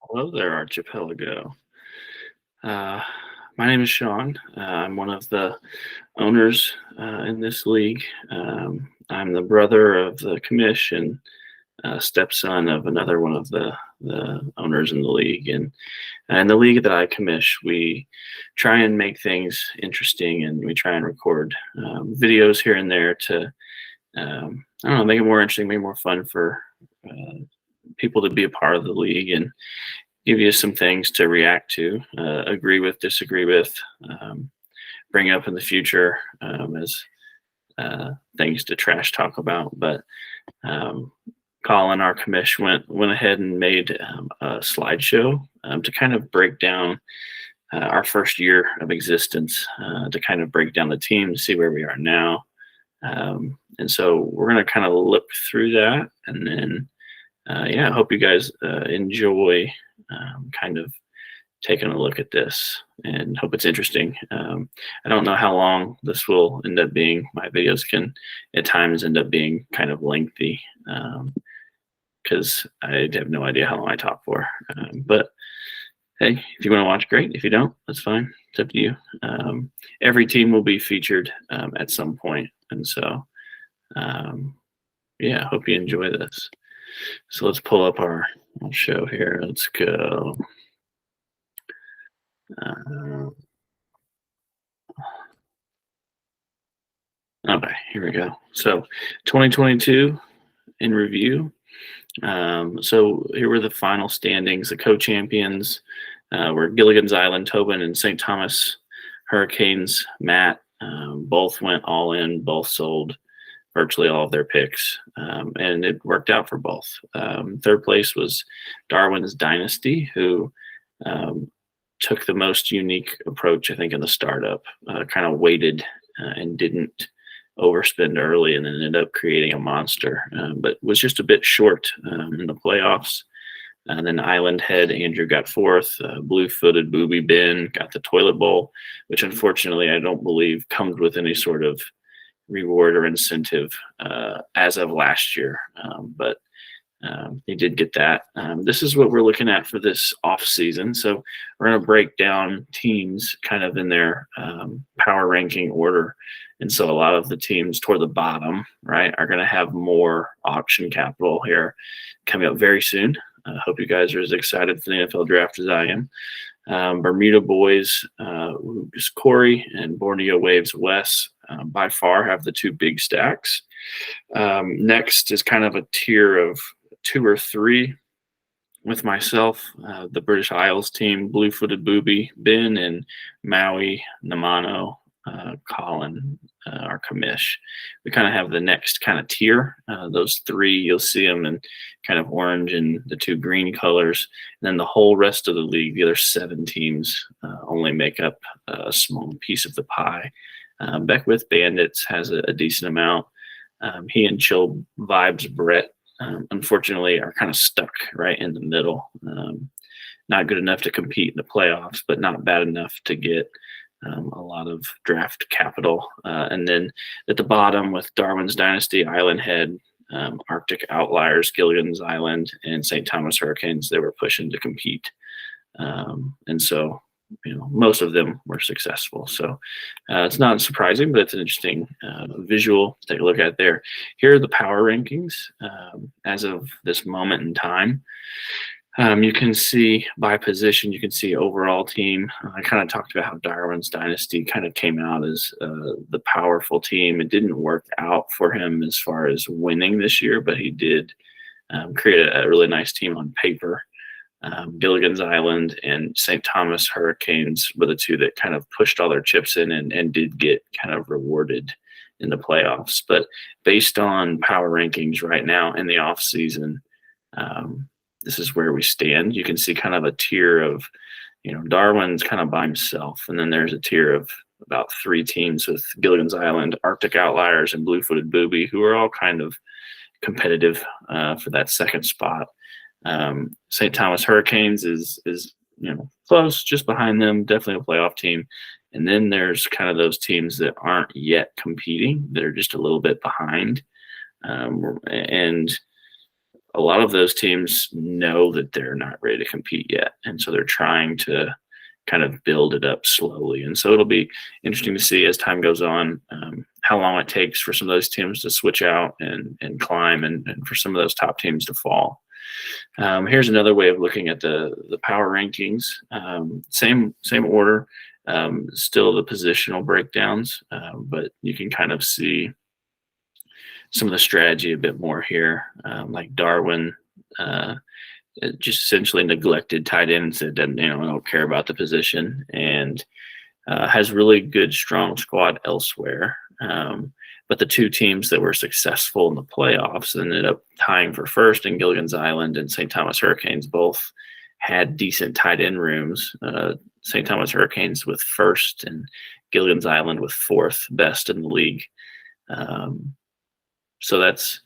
Hello there, Archipelago. Uh, my name is Sean. I'm one of the owners in this league. I'm the brother of the commission, stepson of another one of the owners in the league. And the league that I commish, we try and make things interesting, and we try and record videos here and there to, I don't know, make it more interesting, make it more fun for people to be a part of the league and give you some things to react to, agree with, disagree with, um, bring up in the future as things to trash talk about. But um, Colin, our commish, went ahead and made a slideshow to kind of break down our first year of existence, to kind of break down the team, to see where we are now. And so we're going to kind of look through that, and then yeah, I hope you guys enjoy kind of taking a look at this, and hope it's interesting. I don't know how long this will end up being. My videos can at times end up being kind of lengthy because I have no idea how long I talk for. But hey, if you want to watch, great. If you don't, that's fine. It's up to you. Every team will be featured at some point, and so yeah, I hope you enjoy this. So let's pull up our show here. Let's go. Uh, okay, here we go. So 2022 in review. So here were the final standings. The co-champions were Gilligan's Island, Tobin, and St. Thomas Hurricanes. Matt both went all in, both sold virtually all of their picks, and it worked out for both. Third place was Darwin's Dynasty, who took the most unique approach, I think, in the startup. Kind of waited and didn't overspend early, and then ended up creating a monster, but was just a bit short in the playoffs. And then Island Head, Andrew got fourth. Blue-footed Booby Ben got the toilet bowl, which unfortunately I don't believe comes with any sort of reward or incentive as of last year, but he did get that. This is what we're looking at for this off season. So we're going to break down teams kind of in their power ranking order. And so a lot of the teams toward the bottom, right, are going to have more auction capital here coming up very soon. I hope you guys are as excited for the NFL draft as I am. Bermuda Boys, Corey, and Borneo Waves Wes by far have the two big stacks. Next is kind of a tier of two or three with myself, the British Isles team, Blue-footed Booby Ben, and Maui Namano Colin, our commish. We kind of have the next kind of tier. Those three, you'll see them in kind of orange and the two green colors. And then the whole rest of the league, the other seven teams, only make up a small piece of the pie. Beckwith Bandits has a decent amount. He and Chill Vibes Brett, unfortunately, are kind of stuck right in the middle. Not good enough to compete in the playoffs, but not bad enough to get a lot of draft capital. And then at the bottom with Darwin's Dynasty, Island Head, Arctic Outliers, Gilligan's Island, and St. Thomas Hurricanes, they were pushing to compete. And so, most of them were successful. So it's not surprising, but it's an interesting visual to take a look at there. Here are the power rankings as of this moment in time. You can see by position, you can see overall team. I kind of talked about how Darwin's Dynasty kind of came out as the powerful team. It didn't work out for him as far as winning this year, but he did create a really nice team on paper. Gilligan's Island and St. Thomas Hurricanes were the two that kind of pushed all their chips in and did get kind of rewarded in the playoffs. But based on power rankings right now in the off season, this is where we stand. You can see kind of a tier of, Darwin's kind of by himself. And then there's a tier of about three teams with Gilligan's Island, Arctic Outliers, and Blue-footed Booby, who are all kind of competitive for that second spot. St. Thomas Hurricanes is close, just behind them, definitely a playoff team. And then there's kind of those teams that aren't yet competing, that are just a little bit behind. And a lot of those teams know that they're not ready to compete yet. And so they're trying to kind of build it up slowly. And so it'll be interesting to see as time goes on how long it takes for some of those teams to switch out and climb, and for some of those top teams to fall. Here's another way of looking at the power rankings. Same order, still the positional breakdowns, but you can kind of see some of the strategy a bit more here. Like Darwin, just essentially neglected tight end and said, I don't care about the position, and has really good, strong squad elsewhere. But the two teams that were successful in the playoffs ended up tying for first, in Gilligan's Island and St. Thomas Hurricanes both had decent tight end rooms. St. Thomas Hurricanes with first, and Gilligan's Island with fourth best in the league. So that's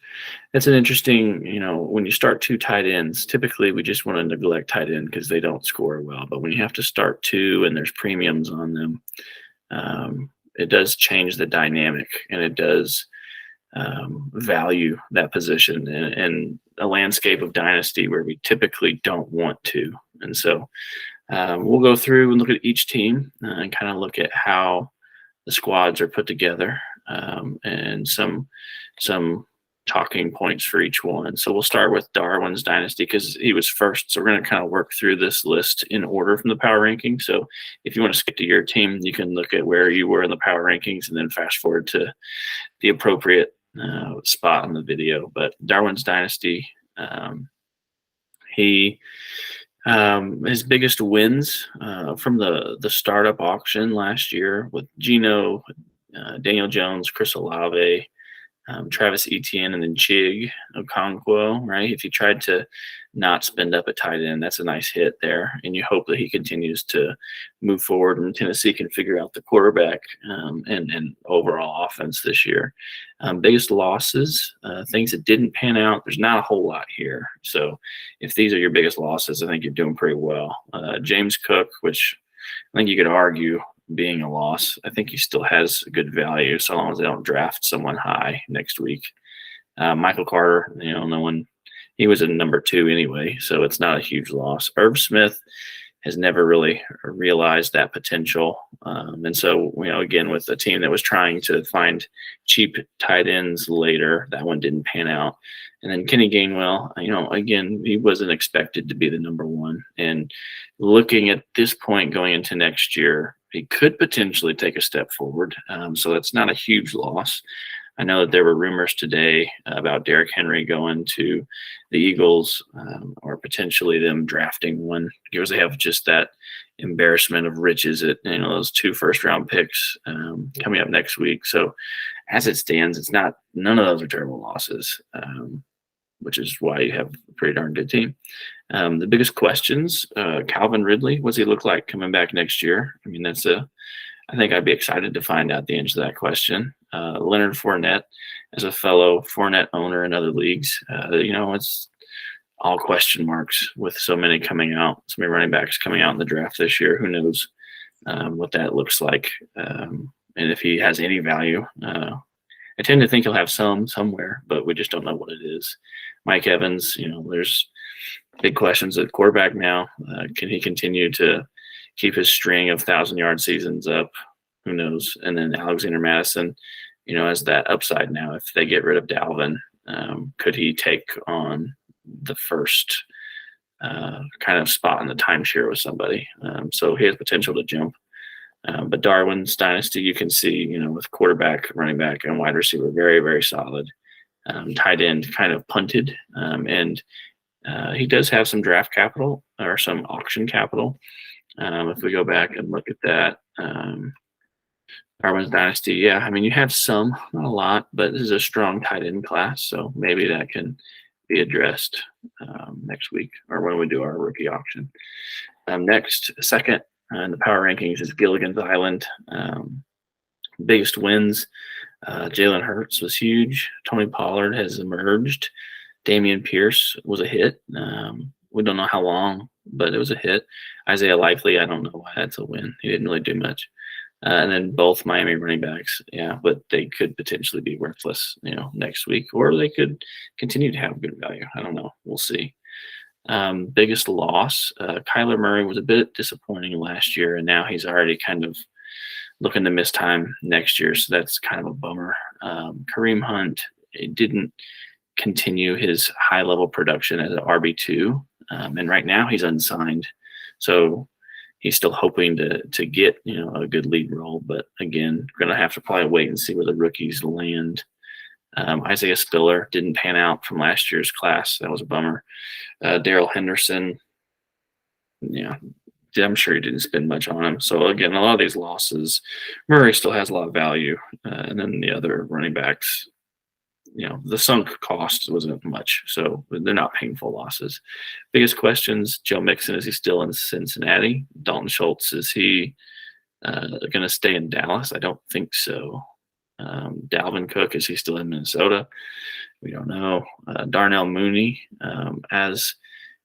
an interesting, when you start two tight ends, typically we just want to neglect tight end because they don't score well. But when you have to start two and there's premiums on them, it does change the dynamic, and it does value that position in a landscape of dynasty where we typically don't want to. And so we'll go through and look at each team and kind of look at how the squads are put together, and some talking points for each one. So we'll start with Darwin's dynasty because he was first. So we're going to kind of work through this list in order from the power ranking. So if you want to skip to your team, you can look at where you were in the power rankings and then fast forward to the appropriate spot on the video. But Darwin's dynasty, his biggest wins from the startup auction last year with Geno, Daniel Jones, Chris Olave, Travis Etienne, and then Chig Okonkwo, right? If you tried to not spend up a tight end, that's a nice hit there. And you hope that he continues to move forward and Tennessee can figure out the quarterback and overall offense this year. Biggest losses, things that didn't pan out, there's not a whole lot here. So if these are your biggest losses, I think you're doing pretty well. James Cook, which I think you could argue being a loss, I think he still has a good value so long as they don't draft someone high next week. Michael Carter, no one, he was a number 2 anyway, so it's not a huge loss. Irv Smith has never really realized that potential. And so, again, with a team that was trying to find cheap tight ends later, that one didn't pan out. And then Kenny Gainwell, again, he wasn't expected to be the number 1. And looking at this point going into next year, he could potentially take a step forward. So that's not a huge loss. I know that there were rumors today about Derrick Henry going to the Eagles, or potentially them drafting one, because they have just that embarrassment of riches at those 2 first-round picks coming up next week. So as it stands, none of those are terrible losses, which is why you have a pretty darn good team. The biggest questions, Calvin Ridley, what's he look like coming back next year? I mean, I think I'd be excited to find out the answer to that question. Leonard Fournette, as a fellow Fournette owner in other leagues, it's all question marks with so many coming out, so many running backs coming out in the draft this year. Who knows what that looks like, and if he has any value. I tend to think he'll have some somewhere, but we just don't know what it is. Mike Evans, there's big questions at quarterback now. Can he continue to keep his string of 1,000-yard seasons up? Who knows? And then Alexander Madison, has that upside now. If they get rid of Dalvin, could he take on the first kind of spot in the timeshare with somebody? So he has potential to jump. But Darwin's dynasty, you can see, with quarterback, running back, and wide receiver, very, very solid. Tight end kind of punted, and he does have some draft capital or some auction capital. If we go back and look at that, Darwin's dynasty, you have some, not a lot, but this is a strong tight end class, so maybe that can be addressed next week or when we do our rookie auction. Next, second in the power rankings is Gilligan's Island. Biggest wins, Jalen Hurts was huge. Tony Pollard has emerged. Dameon Pierce was a hit. We don't know how long, but it was a hit. Isaiah Likely, I don't know why that's a win. He didn't really do much. And then both Miami running backs, yeah, but they could potentially be worthless, next week, or they could continue to have good value. I don't know. We'll see. Biggest loss, Kyler Murray was a bit disappointing last year, and now he's already kind of looking to miss time next year, so that's kind of a bummer. Kareem Hunt, it didn't continue his high level production as an RB2, and right now he's unsigned, so he's still hoping to get a good lead role. But again, going to have to probably wait and see where the rookies land. Isaiah Spiller didn't pan out from last year's class. That was a bummer. Darrell Henderson, yeah, I'm sure he didn't spend much on him. So again, a lot of these losses, Murray still has a lot of value, and then the other running backs, the sunk cost wasn't much, so they're not painful losses. Biggest questions: Joe Mixon, is he still in Cincinnati? Dalton Schultz, is he going to stay in Dallas? I don't think so. Dalvin Cook, is he still in Minnesota? We don't know. Darnell Mooney, as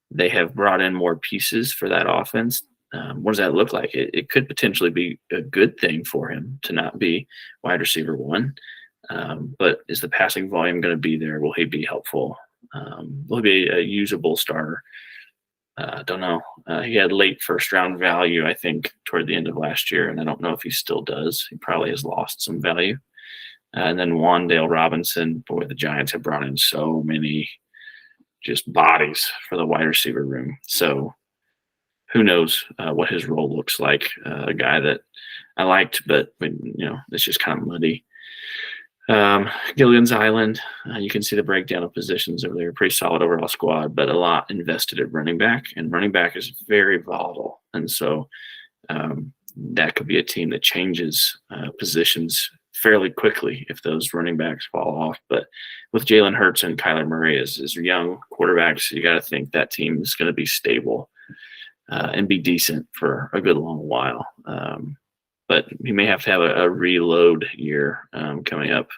they have brought in more pieces for that offense, what does that look like? It could potentially be a good thing for him to not be wide receiver one. But is the passing volume going to be there? Will he be helpful? Will he be a usable starter? Don't know. He had late first round value, I think, toward the end of last year, and I don't know if he still does. He probably has lost some value. And then Wan'Dale Robinson, boy, the Giants have brought in so many just bodies for the wide receiver room. So who knows what his role looks like. A guy that I liked, but it's just kind of muddy. Gilligan's Island, you can see the breakdown of positions over there. Pretty solid overall squad, but a lot invested at running back, and running back is very volatile. And so that could be a team that changes positions fairly quickly if those running backs fall off. But with Jalen Hurts and Kyler Murray as young quarterbacks, you got to think that team is going to be stable and be decent for a good long while. But he may have to have a reload year coming up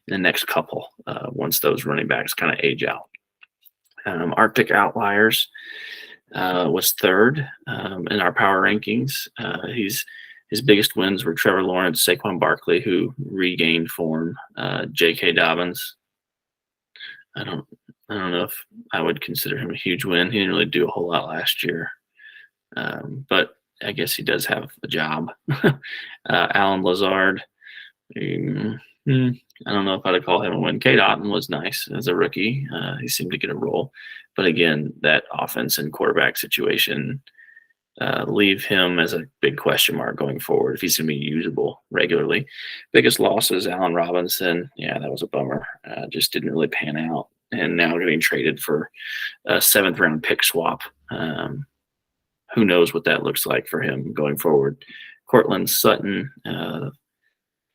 in the next couple once those running backs kind of age out. Arctic Outliers was third in our power rankings. His biggest wins were Trevor Lawrence, Saquon Barkley, who regained form, J.K. Dobbins. I don't know if I would consider him a huge win. He didn't really do a whole lot last year, but I guess he does have a job. Alan Lazard, I don't know if I'd call him a win. Kate Otten was nice as a rookie. He seemed to get a role. But again, that offense and quarterback situation leave him as a big question mark going forward if he's going to be usable regularly. Biggest loss is Allen Robinson. Yeah, that was a bummer. Just didn't really pan out. And now getting traded for a 7th round pick swap. Who knows what that looks like for him going forward. Cortland Sutton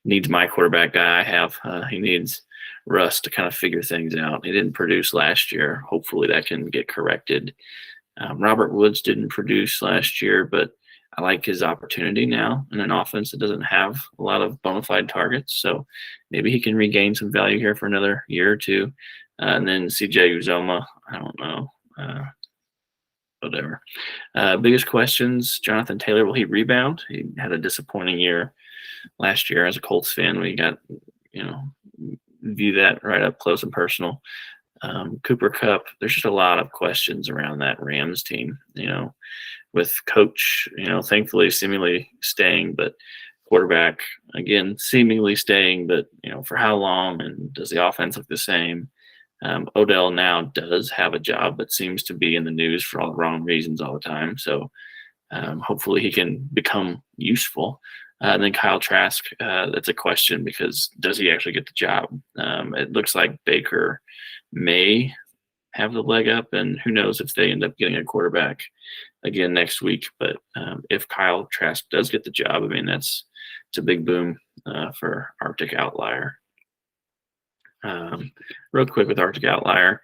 needs my quarterback guy I have. He needs Russ to kind of figure things out. He didn't produce last year. Hopefully that can get corrected. Robert Woods didn't produce last year, but I like his opportunity now in an offense that doesn't have a lot of bona fide targets. So maybe he can regain some value here for another year or two. And then CJ Uzoma, I don't know. Whatever. Biggest questions: Jonathan Taylor, will he rebound? He had a disappointing year last year as a Colts fan. We got, view that right up close and personal. Cooper Kupp, there's just a lot of questions around that Rams team, with coach, thankfully seemingly staying, but quarterback, again, seemingly staying, but, for how long, and does the offense look the same? Odell now does have a job, but seems to be in the news for all the wrong reasons all the time. So hopefully he can become useful. And then Kyle Trask, that's a question because does he actually get the job? It looks like Baker may have the leg up, and who knows if they end up getting a quarterback again next week. But if Kyle Trask does get the job, I mean, it's a big boom for Arctic Outlier. Real quick with Arctic Outlier,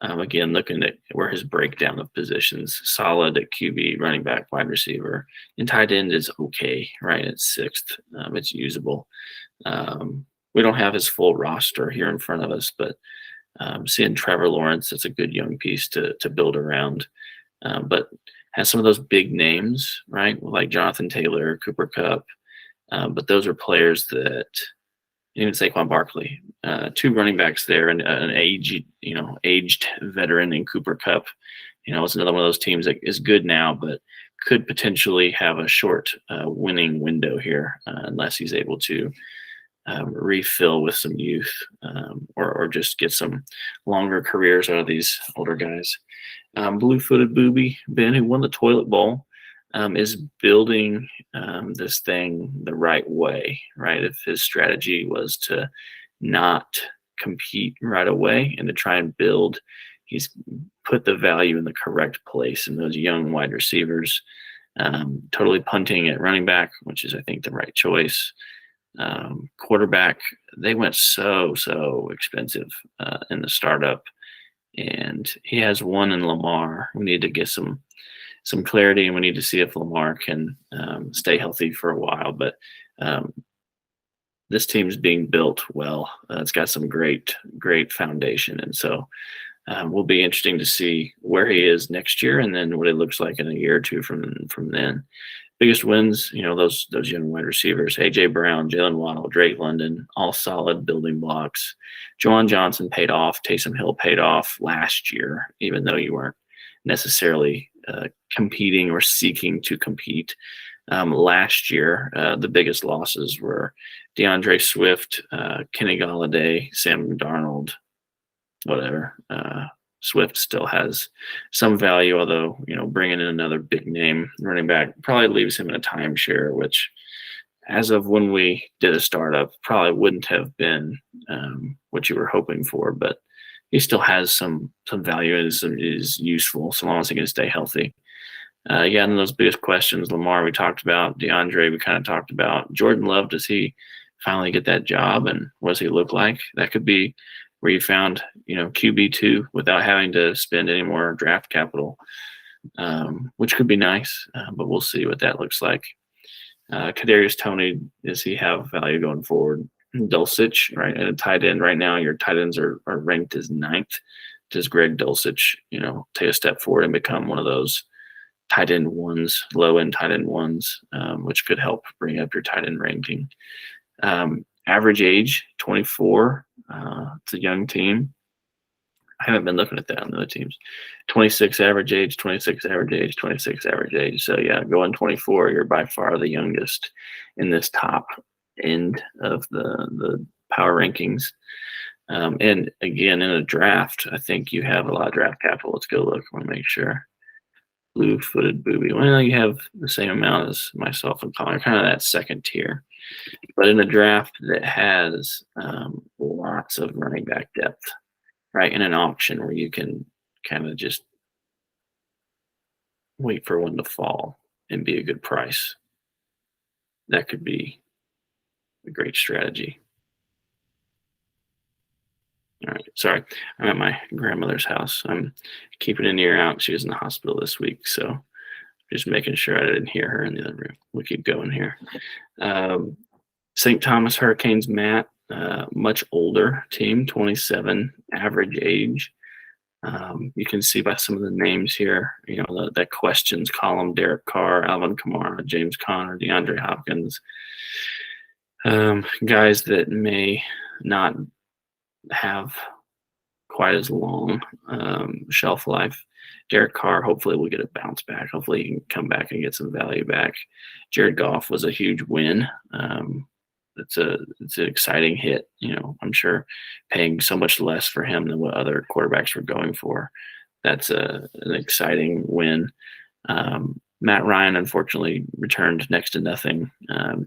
again, looking at where his breakdown of positions, solid at QB, running back, wide receiver, and tight end is okay, right? It's 6th. It's usable. We don't have his full roster here in front of us, but seeing Trevor Lawrence, it's a good young piece to build around, but has some of those big names, right? Like Jonathan Taylor, Cooper Kupp, But those are players that even Saquon Barkley, two running backs there, and an aged veteran in Cooper Cup. It's another one of those teams that is good now, but could potentially have a short winning window here unless he's able to refill with some youth, or just get some longer careers out of these older guys. Blue-footed booby Ben, who won the toilet bowl, is building this thing the right way, right? If his strategy was to not compete right away and to try and build, he's put the value in the correct place in those young wide receivers. Totally punting at running back, which is, I think, the right choice. Quarterback, they went so expensive in the startup, and he has one in Lamar. We need to get some clarity, and we need to see if Lamar can stay healthy for a while. But this team's being built well. It's got some great foundation, and so will be interesting to see where he is next year, and then what it looks like in a year or two from then. Biggest wins, those young wide receivers: AJ Brown, Jalen Waddle, Drake London, all solid building blocks. Juwan Johnson paid off. Taysom Hill paid off last year, even though you weren't necessarily competing or seeking to compete. Last year, the biggest losses were DeAndre Swift, Kenny Galladay, Sam Darnold, whatever. Swift still has some value, although, bringing in another big name running back probably leaves him in a timeshare, which, as of when we did a startup, probably wouldn't have been what you were hoping for, but he still has some value and is useful so long as he can stay healthy. And those biggest questions: Lamar, we talked about; DeAndre, we kind of talked about; Jordan Love, does he finally get that job, and what does he look like? That could be where you found, QB2 without having to spend any more draft capital, which could be nice, but we'll see what that looks like. Kadarius Toney, does he have value going forward? Dulcich, right, at a tight end right now, your tight ends are ranked as 9th. Does Greg Dulcich, take a step forward and become one of those tight end ones, low end tight end ones, which could help bring up your tight end ranking? Average age 24. It's a young team. I haven't been looking at that on the other teams. 26 average age, 26 average age, 26 average age. So going 24, you're by far the youngest in this top end of the power rankings. And again, in a draft, I think you have a lot of draft capital. Let's go look. I want to make sure. Blue-footed booby. Well, you have the same amount as myself and Connor, kind of that second tier. But in a draft that has lots of running back depth, right, in an auction where you can kind of just wait for one to fall and be a good price, that could be a great strategy. All right, sorry, I'm at my grandmother's house. I'm keeping an ear out. She was in the hospital this week, so just making sure I didn't hear her in the other room. We'll keep going here. St. Thomas Hurricanes, Matt, much older team, 27 average age. You can see by some of the names here, that questions column: Derek Carr, Alvin Kamara, James Conner, DeAndre Hopkins. Guys that may not have quite as long shelf life. Derek Carr, hopefully will get a bounce back. Hopefully he can come back and get some value back. Jared Goff was a huge win. It's an exciting hit. I'm sure paying so much less for him than what other quarterbacks were going for. That's an exciting win. Matt Ryan, unfortunately, returned next to nothing.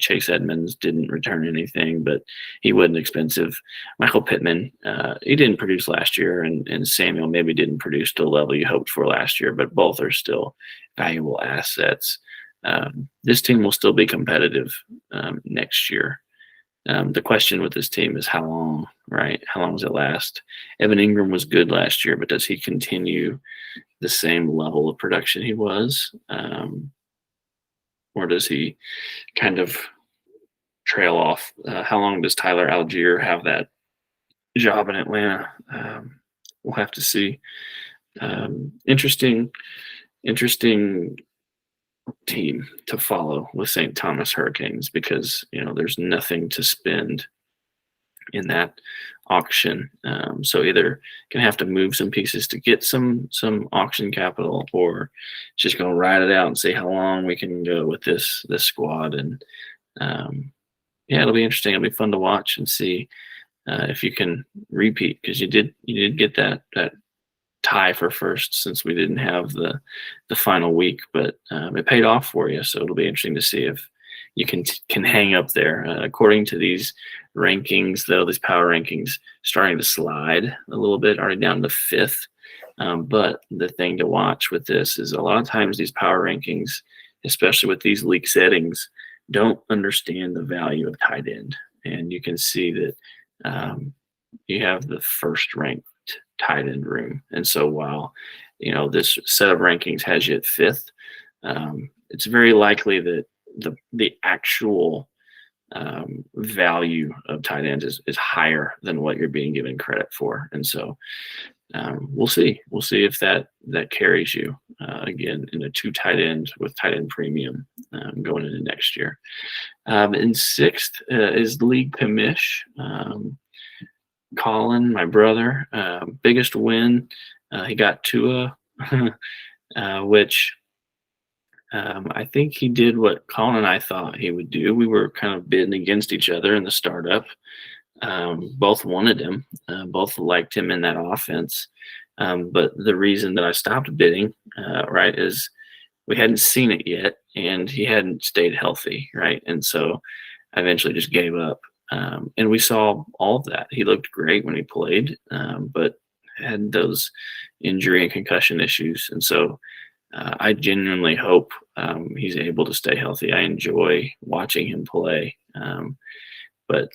Chase Edmonds didn't return anything, but he wasn't expensive. Michael Pittman, he didn't produce last year, and Samuel maybe didn't produce to the level you hoped for last year, but both are still valuable assets. This team will still be competitive next year. The question with this team is how long, right? How long does it last? Evan Ingram was good last year, but does he continue the same level of production he was? Or does he kind of trail off? How long does Tyler Algier have that job in Atlanta? We'll have to see. Interesting team to follow with St. Thomas Hurricanes because there's nothing to spend in that auction. So either can have to move some pieces to get some auction capital, or just going to ride it out and see how long we can go with this squad. And yeah, it'll be interesting. It'll be fun to watch and see if you can repeat, because you did get that tie for first since we didn't have the final week, but it paid off for you. So it'll be interesting to see if you can hang up there. According to these rankings, though, these power rankings starting to slide a little bit, already down to 5th. But the thing to watch with this is a lot of times these power rankings, especially with these league settings, don't understand the value of tight end. And you can see that you have the first ranked tight end room. And so while, this set of rankings has you at 5th, it's very likely that the actual value of tight ends is higher than what you're being given credit for. And so we'll see if that carries you again in a 2 tight end with tight end premium going into next year. In 6th is League Commish. Colin, my brother, biggest win. He got Tua, which I think he did what Colin and I thought he would do. We were kind of bidding against each other in the startup. Both wanted him. Both liked him in that offense. But the reason that I stopped bidding, right, is we hadn't seen it yet, and he hadn't stayed healthy, right? And so I eventually just gave up. And we saw all of that. He looked great when he played, but had those injury and concussion issues. And so I genuinely hope he's able to stay healthy. I enjoy watching him play, but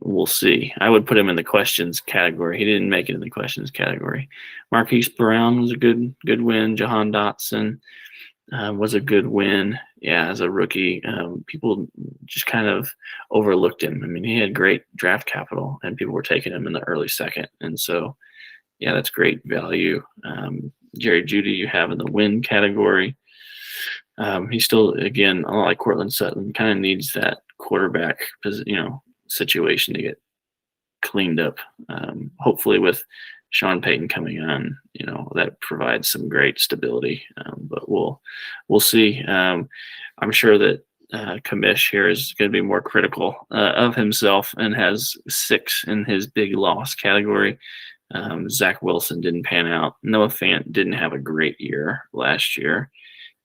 we'll see. I would put him in the questions category. He didn't make it in the questions category. Marquise Brown was a good win. Jahan Dotson was a good win. Yeah, as a rookie, people just kind of overlooked him. I mean, he had great draft capital, and people were taking him in the early second. And so, yeah, that's great value. Jerry Jeudy you have in the win category. He still, again, like Courtland Sutton, kind of needs that quarterback, situation to get cleaned up. Hopefully with Sean Payton coming on, that provides some great stability. But we'll see. I'm sure that Commish here is going to be more critical of himself and has 6 in his big loss category. Zach Wilson didn't pan out. Noah Fant didn't have a great year last year,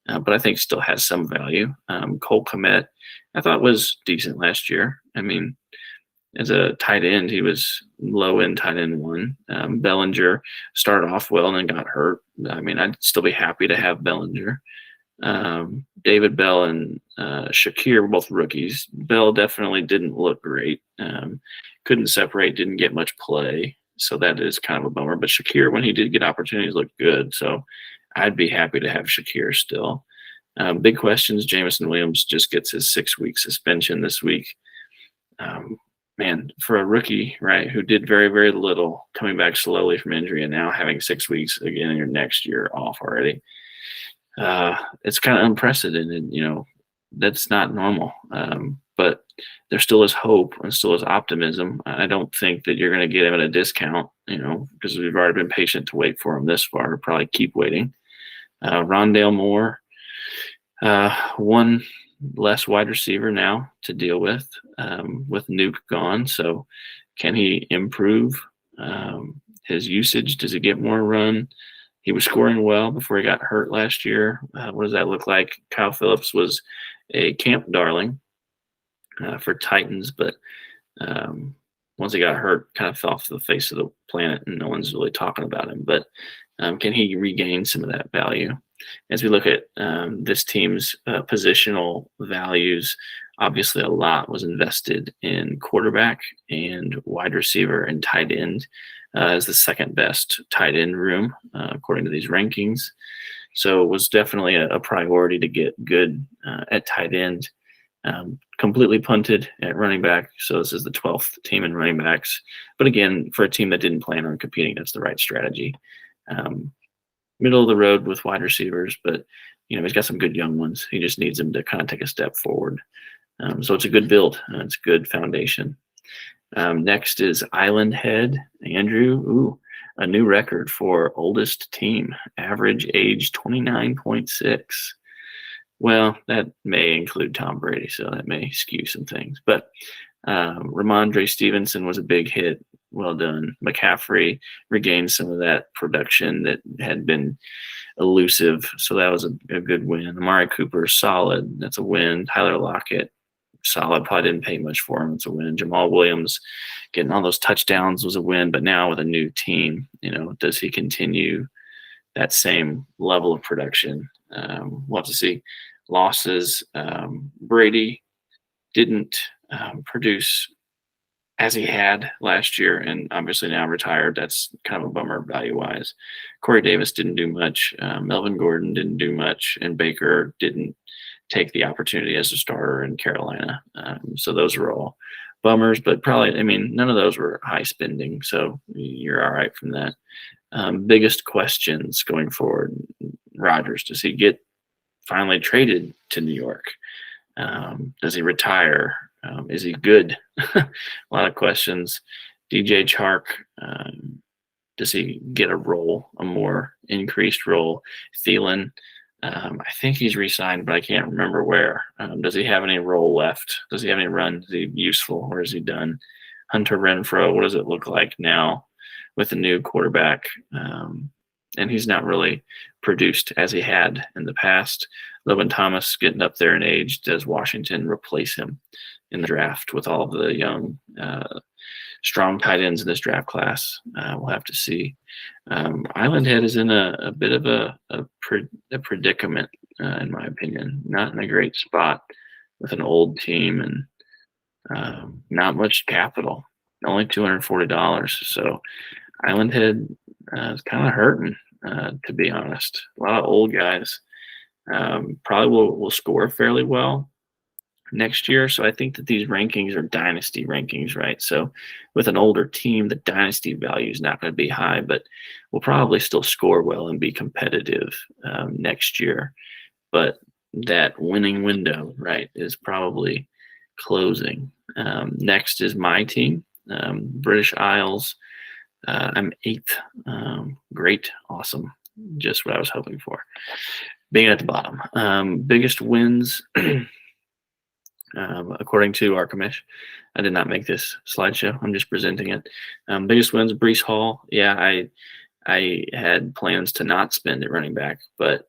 but I think still has some value. Cole Kmet, I thought was decent last year. I mean, as a tight end, he was low end tight end 1. Bellinger started off well and then got hurt. I mean, I'd still be happy to have Bellinger. David Bell and Shakir were both rookies. Bell definitely didn't look great. Couldn't separate, didn't get much play. So that is kind of a bummer. But Shakir, when he did get opportunities, looked good. So I'd be happy to have Shakir still. Big questions. Jameson Williams just gets his 6-week suspension this week. Man, for a rookie, right, who did very, very little, coming back slowly from injury and now having 6 weeks again in your next year off already, it's kind of unprecedented. That's not normal. But there still is hope and still is optimism. I don't think that you're going to get him at a discount, because we've already been patient to wait for him this far. Probably keep waiting. Rondale Moore, one less wide receiver now to deal with Nuke gone. So can he improve his usage? Does he get more run? He was scoring well before he got hurt last year. What does that look like? Kyle Phillips was a camp darling for Titans, but once he got hurt, kind of fell off the face of the planet, and no one's really talking about him. But can he regain some of that value? As we look at this team's positional values, obviously a lot was invested in quarterback and wide receiver and tight end as the second best tight end room, according to these rankings. So it was definitely a priority to get good at tight end. Completely punted at running back. So this is the 12th team in running backs. But again, for a team that didn't plan on competing, that's the right strategy. middle of the road with wide receivers, but he's got some good young ones. He just needs them to kind of take a step forward. So it's a good build. It's a good foundation. Next is Island Head. Andrew, a new record for oldest team, average age 29.6. Well, that may include Tom Brady, so that may skew some things. But Ramondre Stevenson was a big hit. Well done. McCaffrey regained some of that production that had been elusive, so that was a good win. Amari Cooper, solid. That's a win. Tyler Lockett, solid. Probably didn't pay much for him. It's a win. Jamal Williams getting all those touchdowns was a win. But now with a new team, does he continue that same level of production? We'll have to see. Losses. Brady didn't produce as he had last year, and obviously now retired. That's kind of a bummer value-wise. Corey Davis didn't do much. Melvin Gordon didn't do much, and Baker didn't take the opportunity as a starter in Carolina. So those were all bummers, but probably, none of those were high spending, so you're all right from that. Biggest questions going forward. Rodgers, does he get finally traded to New York? Does he retire? Is he good? A lot of questions. DJ Chark, does he get a role, a more increased role? Thielen, I think he's re-signed, but I can't remember where. Does he have any role left? Does he have any runs? Is he useful, or is he done? Hunter Renfrow, what does it look like now with the new quarterback? And he's not really produced as he had in the past. Logan Thomas getting up there in age. Does Washington replace him in the draft with all of the young, strong tight ends in this draft class? We'll have to see. Island Head is in a bit of a predicament, in my opinion. Not in a great spot with an old team and not much capital, only $240. So Island Head is kind of hurting, to be honest. A lot of old guys probably will score fairly well next year. So I think that these rankings are dynasty rankings, right? So with an older team, the dynasty value is not going to be high, but will probably still score well and be competitive next year. But that winning window, right, is probably closing. Next is my team, British Isles. I'm 8th. Great. Awesome. Just what I was hoping for. Being at the bottom. Biggest wins, according to Archimish. I did not make this slideshow. I'm just presenting it. Biggest wins, Breece Hall. Yeah, I had plans to not spend at running back, but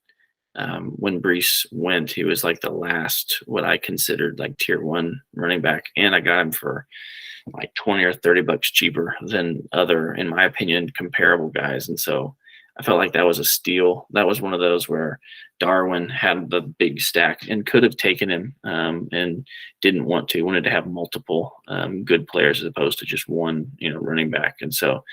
when Breece went, he was like the last, what I considered like tier 1 running back, and I got him for like 20 or 30 bucks cheaper than other, in my opinion, comparable guys. And so I felt like that was a steal. That was one of those where Darwin had the big stack and could have taken him and didn't want to. He wanted to have multiple good players as opposed to just one, running back. And so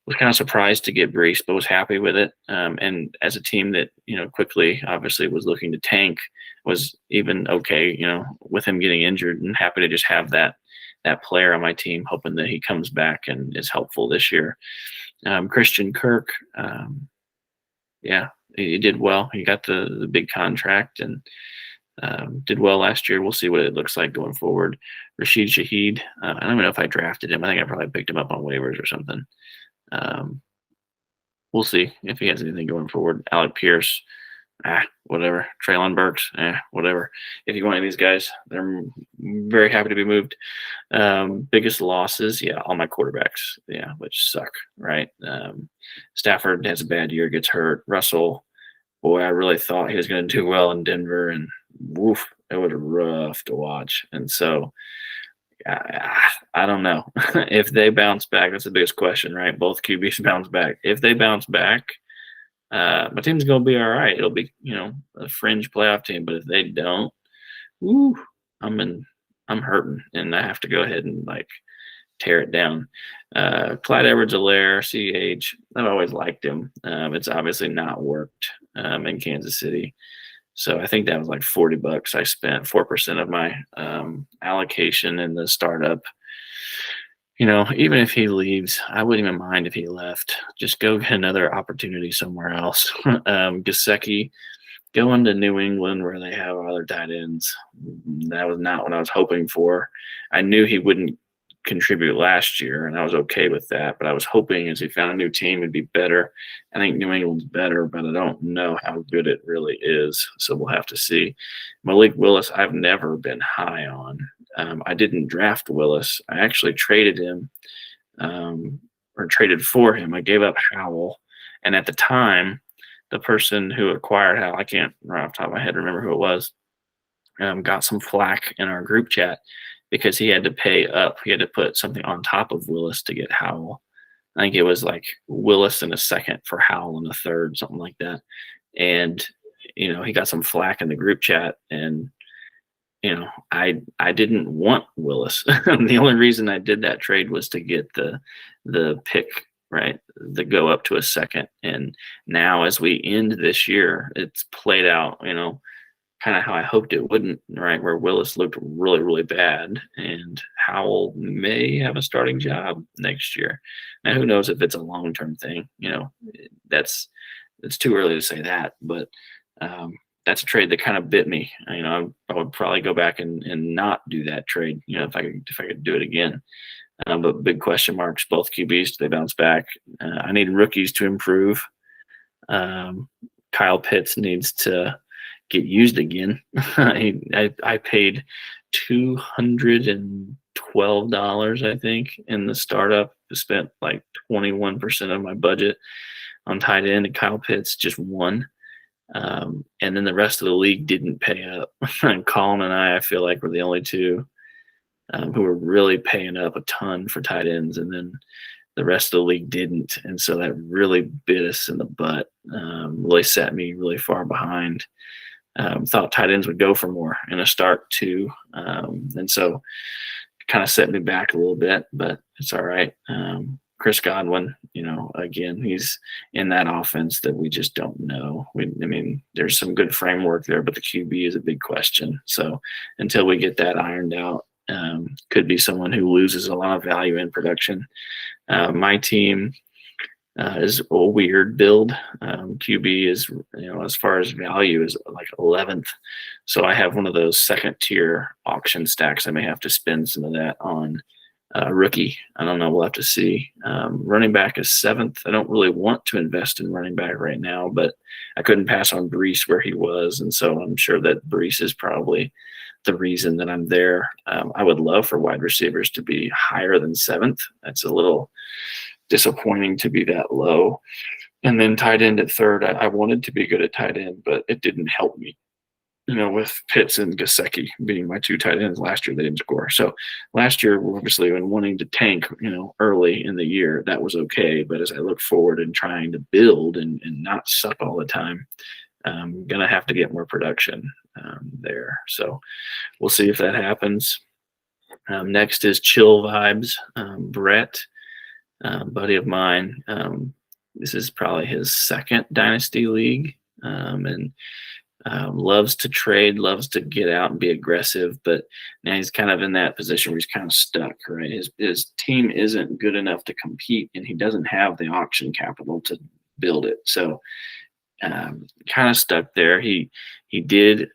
was kind of surprised to get Breece, but was happy with it. And as a team that, quickly obviously was looking to tank, was even okay, with him getting injured, and happy to just have that player on my team, hoping that he comes back and is helpful this year. Christian Kirk, he did well. He got the big contract and did well last year. We'll see what it looks like going forward. Rashid Shaheed, I don't even know if I drafted him. I think I probably picked him up on waivers or something. We'll see if he has anything going forward. Alec Pierce, whatever. Traylon Burks, whatever. If you want any of these guys, they're very happy to be moved. Biggest losses, all my quarterbacks, which suck, right? Stafford has a bad year, gets hurt. Russell, boy, I really thought he was going to do well in Denver, and woof, it was rough to watch. And so I don't know if they bounce back. That's the biggest question, right? Both QBs bounce back. If they bounce back, my team's going to be all right. It'll be, a fringe playoff team. But if they don't, I'm hurting, and I have to go ahead and tear it down. Clyde Edwards-Helaire, CH. I've always liked him. It's obviously not worked in Kansas City. So I think that was like $40. I spent 4% of my allocation in the startup. Even if he leaves, I wouldn't even mind if he left. Just go get another opportunity somewhere else. Gasecki going to New England where they have other tight ends. That was not what I was hoping for. I knew he wouldn't contribute last year, and I was okay with that. But I was hoping as he found a new team, it'd be better. I think New England's better, but I don't know how good it really is. So we'll have to see. Malik Willis, I've never been high on. I didn't draft Willis. I actually traded him or traded for him. I gave up Howell. And at the time, the person who acquired Howell, I can't right off the top of my head remember who it was, got some flack in our group chat because he had to pay up. He had to put something on top of Willis to get Howell. I think it was like Willis in a second for Howell in a third, something like that. And, he got some flack in the group chat. And, I didn't want Willis. The only reason I did that trade was to get the pick, right, the go up to a second. And now as we end this year, it's played out, kind of how I hoped it wouldn't, right, where Willis looked really, really bad, and Howell may have a starting job next year. Now, who knows if it's a long-term thing? It's too early to say that, but that's a trade that kind of bit me. I would probably go back and not do that trade, if I could do it again. But big question marks, both QBs, do they bounce back? I need rookies to improve. Kyle Pitts needs to get used again. I paid $212, I think, in the startup. I spent like 21% of my budget on tight end, and Kyle Pitts just won. And then the rest of the league didn't pay up. And Colin and I feel like we're the only two who were really paying up a ton for tight ends, and then the rest of the league didn't. And so that really bit us in the butt, really set me really far behind. Thought tight ends would go for more in a start too. And so kind of set me back a little bit, but it's all right. Chris Godwin, again, he's in that offense that we just don't know. There's some good framework there, but the QB is a big question. So until we get that ironed out, could be someone who loses a lot of value in production. My team is a weird build. QB is, as far as value, is like 11th. So I have one of those second tier auction stacks. I may have to spend some of that on rookie. I don't know. We'll have to see. Running back is 7th. I don't really want to invest in running back right now, but I couldn't pass on Brees where he was. And so I'm sure that Brees is probably the reason that I'm there. I would love for wide receivers to be higher than 7th. That's a little disappointing to be that low. And then tight end at 3rd. I wanted to be good at tight end, but it didn't help me. With Pitts and Gasecki being my 2 tight ends last year, they didn't score. So last year, obviously, when wanting to tank, early in the year, that was okay. But as I look forward and trying to build and not suck all the time, I'm going to have to get more production there. So we'll see if that happens. Next is Chill Vibes. Brett, buddy of mine. This is probably his 2nd Dynasty League. And loves to trade, loves to get out and be aggressive, but now he's kind of in that position where he's kind of stuck, right? His team isn't good enough to compete, and he doesn't have the auction capital to build it. So kind of stuck there. He did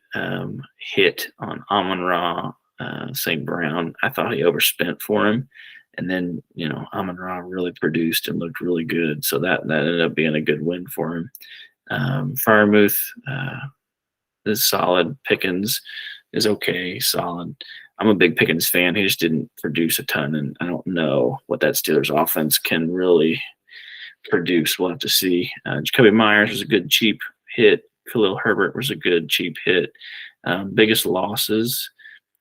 hit on Amon-Ra St. Brown. I thought he overspent for him. And then, Amon-Ra really produced and looked really good. So that ended up being a good win for him. Freiermuth is solid. Pickens is okay, solid. I'm a big Pickens fan. He just didn't produce a ton, and I don't know what that Steelers offense can really produce. We'll have to see. Jacoby Myers was a good cheap hit. Khalil Herbert was a good cheap hit. Biggest losses.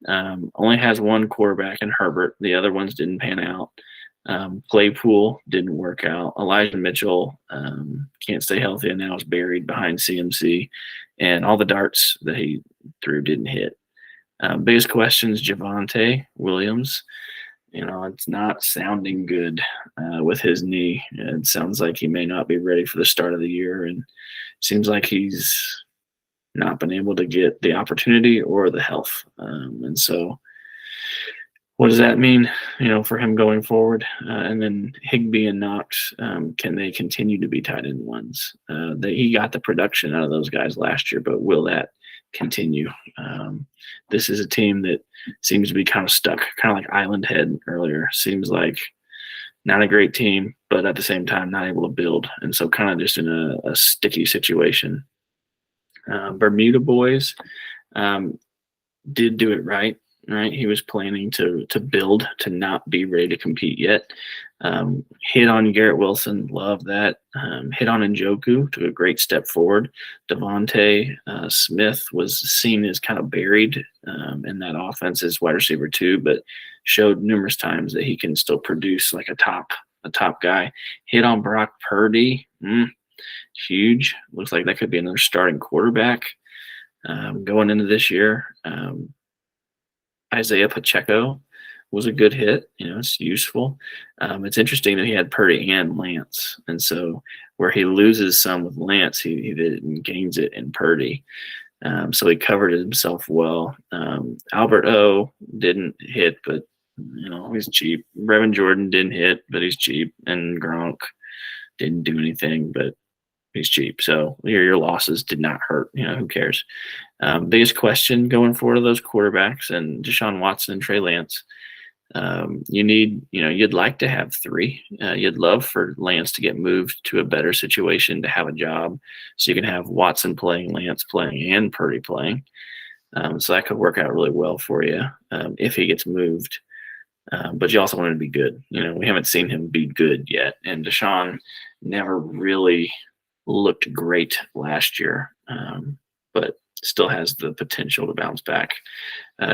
Only has one quarterback in Herbert. The other ones didn't pan out. Claypool didn't work out. Elijah Mitchell can't stay healthy and now is buried behind CMC. And all the darts that he threw didn't hit. Biggest questions, Javonte Williams. It's not sounding good with his knee. It sounds like he may not be ready for the start of the year, and seems like he's not been able to get the opportunity or the health. And so what does that mean, for him going forward? And then Higbee and Knox, can they continue to be tight end ones? He got the production out of those guys last year, but will that continue? This is a team that seems to be kind of stuck, kind of like Island Head earlier. Seems like not a great team, but at the same time not able to build, and so kind of just in a sticky situation. Bermuda Boys did do it right. Right, he was planning to build, to not be ready to compete yet. Hit on Garrett Wilson, love that. Hit on Njoku, took a great step forward. Devontae Smith was seen as kind of buried in that offense as wide receiver too, but showed numerous times that he can still produce like a top guy. Hit on Brock Purdy, huge. Looks like that could be another starting quarterback going into this year. Isaiah Pacheco was a good hit. It's useful. It's interesting that he had Purdy and Lance. And so where he loses some with Lance, he gains it in Purdy. So he covered himself well. Albert O didn't hit, but, he's cheap. Brevin Jordan didn't hit, but he's cheap. And Gronk didn't do anything, but he's cheap. So your losses did not hurt. Who cares? Biggest question going forward of those quarterbacks and Deshaun Watson and Trey Lance. You'd like to have three. You'd love for Lance to get moved to a better situation, to have a job, so you can have Watson playing, Lance playing, and Purdy playing. So that could work out really well for you if he gets moved. But you also want him to be good. We haven't seen him be good yet, and Deshaun never really looked great last year, but still has the potential to bounce back.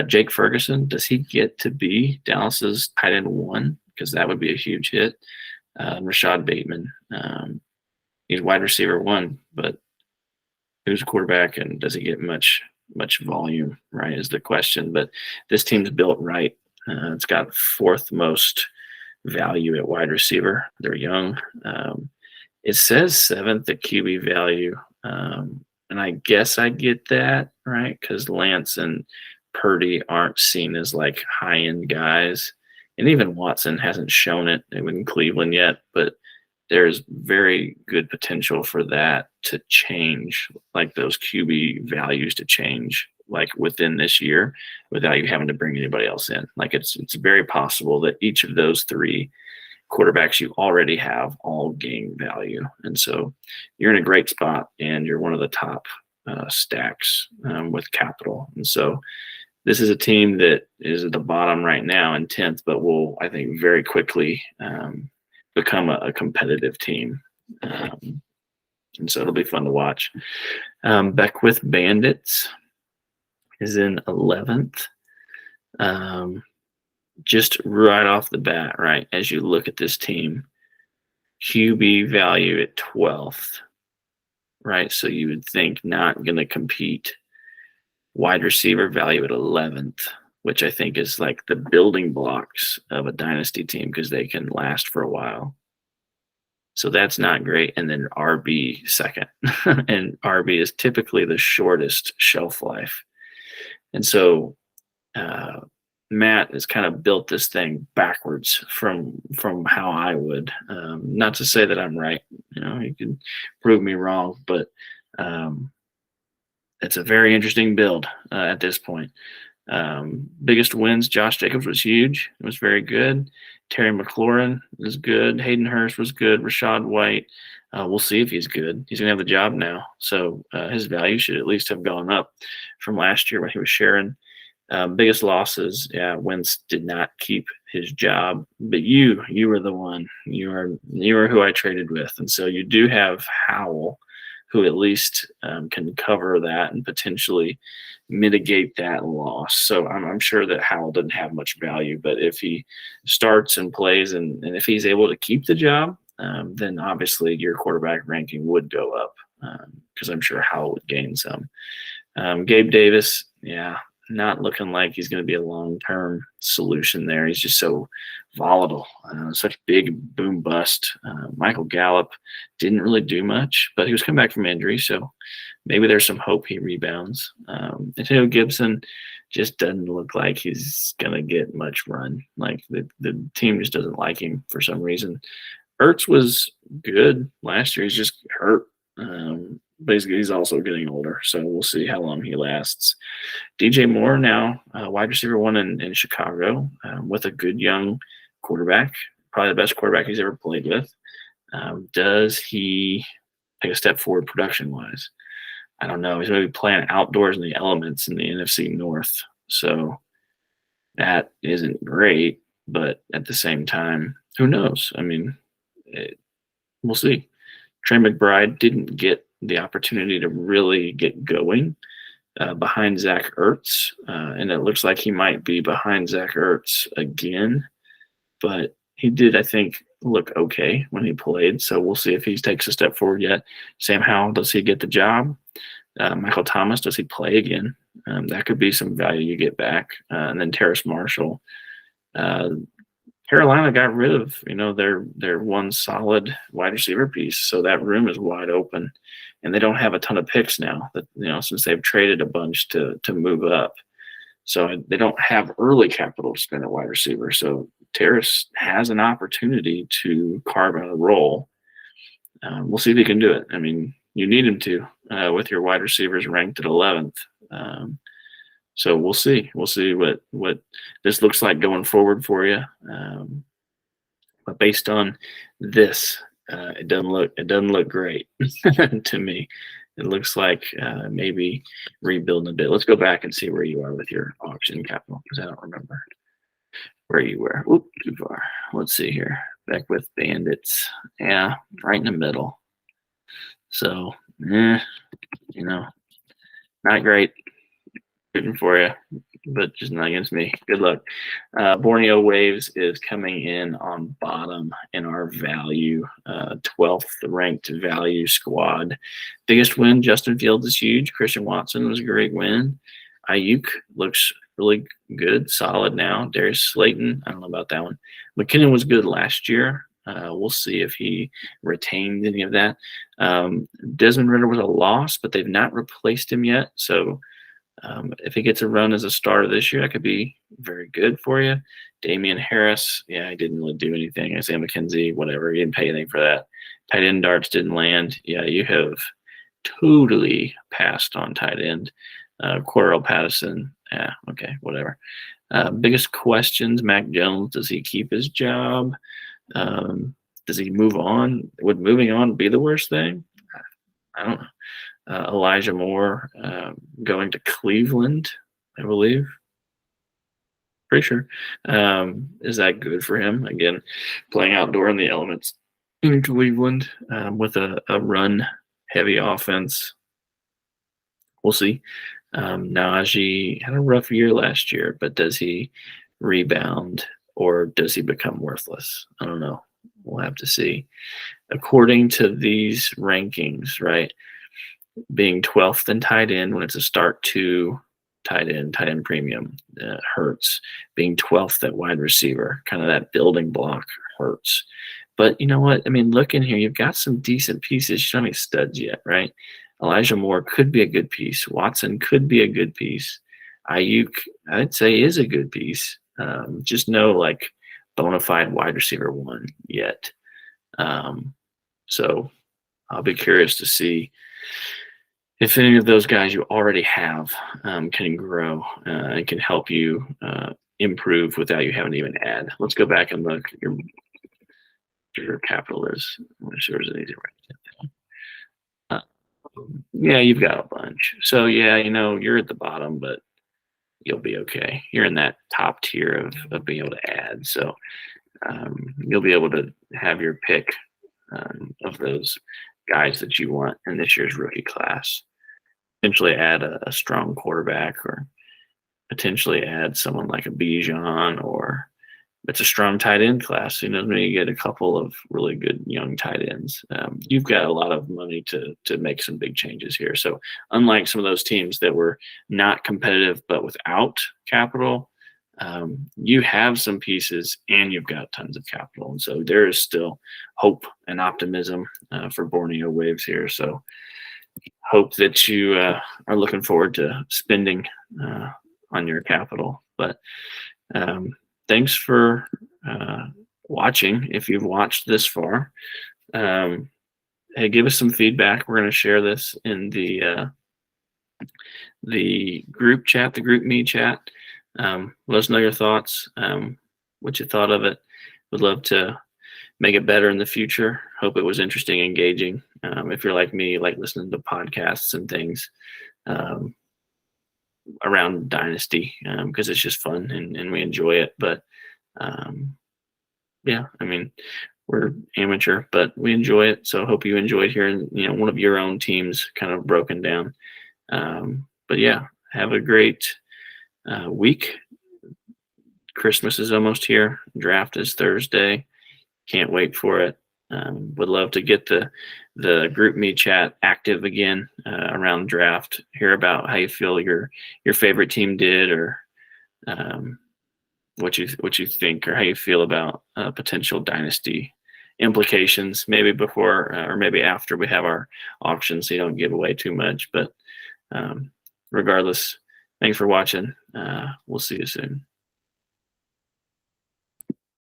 Jake Ferguson, does he get to be Dallas's tight end one? Because that would be a huge hit. Rashad Bateman, he's wide receiver one, but who's a quarterback and does he get much volume, right, is the question. But this team's built right. It's got fourth most value at wide receiver. They're young. It says seventh at QB value. And I guess I get that, right? Because Lance and Purdy aren't seen as like high-end guys. And even Watson hasn't shown it in Cleveland yet, but there's very good potential for that to change, like those QB values to change like within this year without you having to bring anybody else in. Like it's very possible that each of those three quarterbacks you already have all gain value. And so you're in a great spot and you're one of the top stacks with capital. And so this is a team that is at the bottom right now in 10th, but will, I think, very quickly become a competitive team. And so it'll be fun to watch. Beckwith Bandits is in 11th. Just right off the bat, right, as you look at this team, QB value at 12th, right? So you would think not going to compete. Wide receiver value at 11th, which I think is like the building blocks of a dynasty team because they can last for a while. So that's not great. And then RB second. And RB is typically the shortest shelf life. And so Matt has kind of built this thing backwards from how I would. Not to say that I'm right. You can prove me wrong, but it's a very interesting build at this point. Biggest wins, Josh Jacobs was huge. It was very good. Terry McLaurin was good. Hayden Hurst was good. Rachaad White, we'll see if he's good. He's going to have the job now. So his value should at least have gone up from last year when he was sharing. Biggest losses, Wentz did not keep his job, but you were the one. You are who I traded with. And so you do have Howell, who at least can cover that and potentially mitigate that loss. So I'm sure that Howell doesn't have much value, but if he starts and plays and if he's able to keep the job, then obviously your quarterback ranking would go up because I'm sure Howell would gain some. Gabe Davis, not looking like he's going to be a long-term solution there. He's just so volatile, such big boom bust. Michael Gallup didn't really do much, but he was coming back from injury, so maybe there's some hope he rebounds. Antonio Gibson just doesn't look like he's going to get much run. Like the team just doesn't like him for some reason. Ertz was good last year. He's just hurt. Basically, he's also getting older, so we'll see how long he lasts. DJ Moore now, wide receiver one in Chicago, with a good young quarterback, probably the best quarterback he's ever played with. Does he take a step forward production-wise? I don't know. He's going to be playing outdoors in the elements in the NFC North, so that isn't great. But at the same time, who knows? I mean, we'll see. Trey McBride didn't get the opportunity to really get going behind Zach Ertz, and it looks like he might be behind Zach Ertz again. But he did, I think, look okay when he played, so we'll see if he takes a step forward yet. Sam Howell, does he get the job? Michael Thomas, does he play again? That could be some value you get back. And then Terrace Marshall. Carolina got rid of, their one solid wide receiver piece, so that room is wide open, and they don't have a ton of picks now. That since they've traded a bunch to move up, so they don't have early capital to spend at wide receiver. So Terrace has an opportunity to carve out a role. We'll see if he can do it. I mean, you need him to with your wide receivers ranked at 11th. So we'll see. We'll see what this looks like going forward for you. But based on this, it doesn't look great to me. It looks like maybe rebuilding a bit. Let's go back and see where you are with your auction capital, because I don't remember where you were. Oop, too far. Let's see here. Back with Bandits. Yeah, right in the middle. So, not great. Rooting for you, but just not against me. Good luck. Borneo Waves is coming in on bottom in our value, 12th ranked value squad. Biggest win, Justin Fields is huge. Christian Watson was a great win. Ayuk looks really good, solid now. Darius Slayton, I don't know about that one. McKinnon was good last year. We'll see if he retained any of that. Desmond Ridder was a loss, but they've not replaced him yet, so if he gets a run as a starter this year, that could be very good for you. Damian Harris, he didn't really do anything. Isaiah McKenzie, whatever. He didn't pay anything for that. Tight end darts didn't land. Yeah, you have totally passed on tight end. Cordell Patterson, okay, whatever. Biggest questions, Mac Jones, does he keep his job? Does he move on? Would moving on be the worst thing? I don't know. Elijah Moore going to Cleveland, I believe. Pretty sure. Is that good for him? Again, playing outdoor in the elements in Cleveland with a run-heavy offense. We'll see. Najee had a rough year last year, but does he rebound or does he become worthless? I don't know. We'll have to see. According to these rankings, right, being 12th in tight end when it's a start to tight end premium hurts. Being 12th at wide receiver, kind of that building block, hurts. But you know what? I mean, look in here. You've got some decent pieces. You don't have any studs yet, right? Elijah Moore could be a good piece. Watson could be a good piece. Ayuk, I'd say, is a good piece. Just no like bona fide wide receiver one yet. So I'll be curious to see if any of those guys you already have can grow and can help you improve without you having to even add. Let's go back and look. Your capital is. I'm sure there's an easy right. Yeah, you've got a bunch. So yeah, you're at the bottom, but you'll be okay. You're in that top tier of being able to add. So you'll be able to have your pick of those guys that you want in this year's rookie class. Potentially add a strong quarterback, or potentially add someone like a Bijan or it's a strong tight end class. Maybe you get a couple of really good young tight ends. You've got a lot of money to make some big changes here. So unlike some of those teams that were not competitive but without capital, you have some pieces and you've got tons of capital, and so there is still hope and optimism for Borneo Waves here. So hope that you are looking forward to spending on your capital. But thanks for watching. If you've watched this far, hey, give us some feedback. We're going to share this in the group chat, the GroupMe chat. Let us know your thoughts, what you thought of it. Would love to make it better in the future. Hope it was interesting, engaging. If you're like me, like listening to podcasts and things around Dynasty, because it's just fun and we enjoy it. But yeah, I mean, we're amateur, but we enjoy it. So hope you enjoyed hearing, one of your own teams kind of broken down. But yeah, have a great week. Christmas is almost here. Draft is Thursday. Can't wait for it. Would love to get the GroupMe chat active again around draft. Hear about how you feel your favorite team did, or what you think, or how you feel about potential dynasty implications. Maybe before or maybe after we have our auction, so you don't give away too much. But regardless, thanks for watching. We'll see you soon.